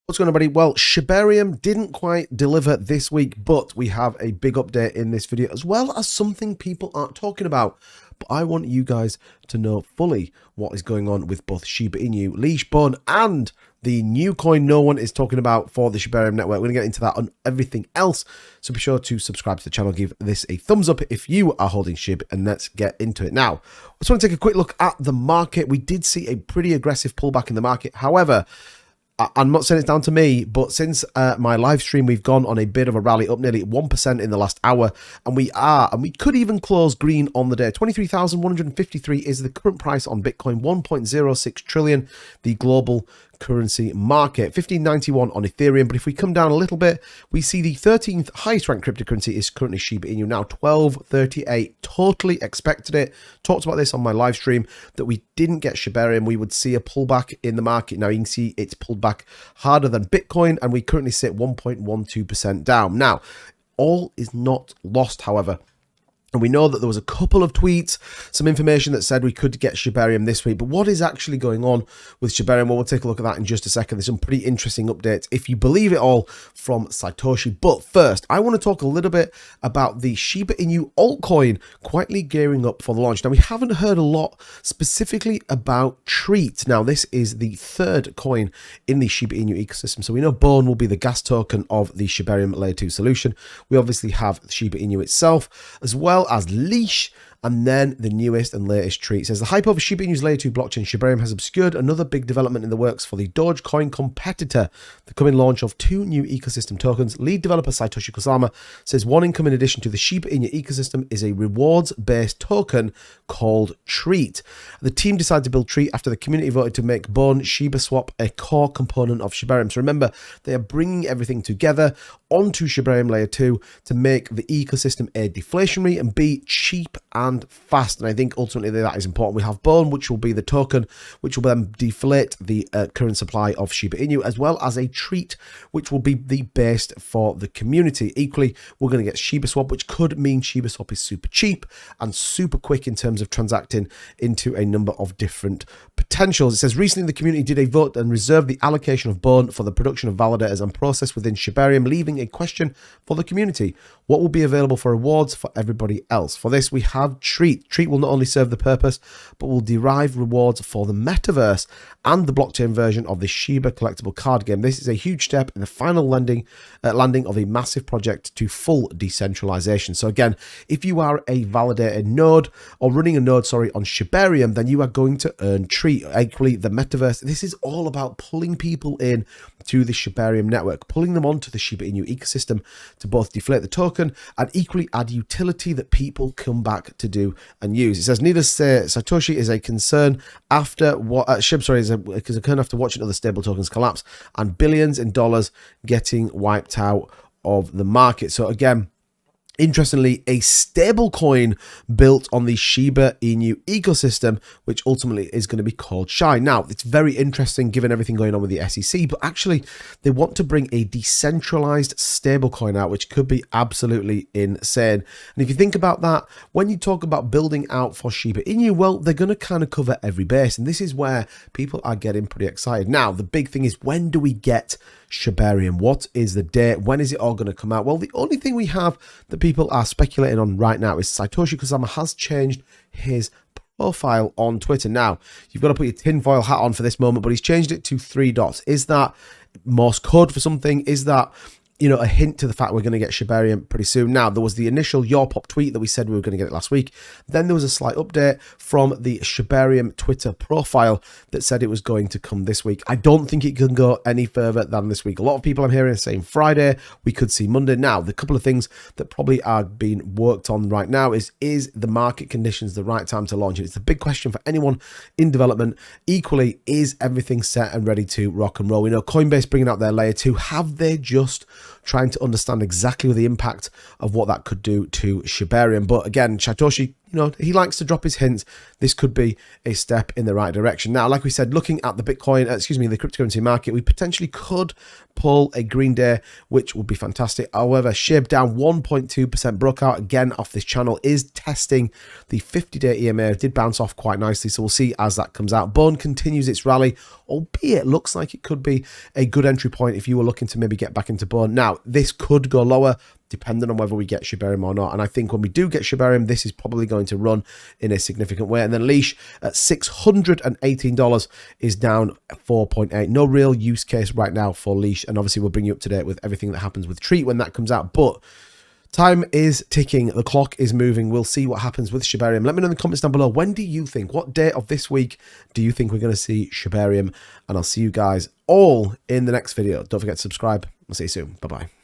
What's going on, everybody? Well, Shibarium didn't quite deliver this week, but we have a big update in this video, as well as something people aren't talking about. But I want you guys to know fully what is going on with both Shiba Inu, Leash Bone, and the new coin no one is talking about for the Shibarium network. We're going to get into that and everything else. So be sure to subscribe to the channel, give this a thumbs up if you are holding Shib, and let's get into it. Now, I just want to take a quick look at the market. We did see a pretty aggressive pullback in the market. However, I'm not saying it's down to me, but since my live stream, we've gone on a bit of a rally, up nearly 1% in the last hour, and we could even close green on the day. 23,153 is the current price on Bitcoin, 1.06 trillion, the global currency market, 1591 on Ethereum. But if we come down a little bit, we see the 13th highest ranked cryptocurrency is currently Shiba Inu, now 1238. Totally expected it. Talked about this on my live stream, that we didn't get Shibarium, we would see a pullback in the market. Now you can see it's pulled back harder than Bitcoin, and we currently sit 1.12% down. Now, all is not lost, however. And we know that there was a couple of tweets, some information that said we could get Shibarium this week. But what is actually going on with Shibarium? Well, we'll take a look at that in just a second. There's some pretty interesting updates, if you believe it all, from Satoshi. But first, I want to talk a little bit about the Shiba Inu altcoin quietly gearing up for the launch. Now, we haven't heard a lot specifically about Treat. Now, this is the third coin in the Shiba Inu ecosystem. So we know Bone will be the gas token of the Shibarium Layer 2 solution. We obviously have Shiba Inu itself, as well as Leash, and then the newest and latest Treat. It says the hype over Shiba Inu's Layer 2 blockchain Shibarium has obscured another big development in the works for the Dogecoin competitor. The coming launch of two new ecosystem tokens. Lead developer Satoshi Kusama says one incoming addition to the Shiba Inu ecosystem is a rewards-based token called Treat. The team decided to build Treat after the community voted to make Bone Shiba Swap a core component of Shibarium. So remember, they are bringing everything together onto Shibarium Layer 2 to make the ecosystem A, deflationary, and B, cheap and fast. And I think ultimately that is important. We have Bone, which will be the token, which will then deflate the current supply of Shiba Inu, as well as a Treat, which will be the best for the community. Equally, we're going to get Shiba Swap, which could mean Shiba Swap is super cheap and super quick in terms of transacting into a number of different potentials. It says recently the community did a vote and reserved the allocation of Bone for the production of validators and process within Shibarium, leaving a question for the community: what will be available for rewards for everybody else? For this, we have Treat. Treat will not only serve the purpose, but will derive rewards for the metaverse and the blockchain version of the Shiba collectible card game. This is a huge step in the final landing of a massive project to full decentralization. So again, if you are a validated node, or running a node, sorry, on Shibarium, then you are going to earn Treat. Equally, the metaverse, this is all about pulling people in to the Shibarium network, pulling them onto the Shiba Inu ecosystem to both deflate the token and equally add utility that people come back to do and use. It says, needless to say, Satoshi is a concern after what Shib, sorry, is a concern after watching other stable tokens collapse and billions in dollars getting wiped out of the market. So again, interestingly, a stable coin built on the Shiba Inu ecosystem, which ultimately is going to be called Shine. Now, it's very interesting given everything going on with the SEC, but actually they want to bring a decentralized stable coin out, which could be absolutely insane. And if you think about that, when you talk about building out for Shiba Inu, well, they're going to kind of cover every base. And this is where people are getting pretty excited. Now, the big thing is, when do we get Shibarium? What is the date? When is it all going to come out? Well, the only thing we have that people are speculating on right now is Satoshi Kusama has changed his profile on Twitter. Now, you've got to put your tinfoil hat on for this moment, but he's changed it to 3 dots. Is that Morse code for something? Is that, you know, a hint to the fact we're going to get Shibarium pretty soon? Now, there was the initial Your Pop tweet that we said we were going to get it last week. Then there was a slight update from the Shibarium Twitter profile that said it was going to come this week. I don't think it can go any further than this week. A lot of people I'm hearing are saying Friday. We could see Monday. Now, the couple of things that probably are being worked on right now is the market conditions the right time to launch it? It's the big question for anyone in development. Equally, is everything set and ready to rock and roll? We know Coinbase bringing out their Layer 2. Have they just trying to understand exactly the impact of what that could do to Shibarium? But again, Satoshi you know, he likes to drop his hints. This could be a step in the right direction. Now, like we said, looking at the Bitcoin, the cryptocurrency market, we potentially could pull a green day, which would be fantastic. However, Shib down 1.2%, broke out again off this channel, is testing the 50-day EMA, did bounce off quite nicely. So we'll see as that comes out. Bone continues its rally, albeit looks like it could be a good entry point if you were looking to maybe get back into Bone. Now, this could go lower, depending on whether we get Shiba Inu or not. And I think when we do get Shiba Inu, this is probably going to run in a significant way. And then Leash at $618 is down 4.8. No real use case right now for Leash. And obviously we'll bring you up to date with everything that happens with Treat when that comes out. But time is ticking. The clock is moving. We'll see what happens with Shiba Inu. Let me know in the comments down below. When do you think, what day of this week do you think we're going to see Shiba Inu? And I'll see you guys all in the next video. Don't forget to subscribe. I'll see you soon. Bye-bye.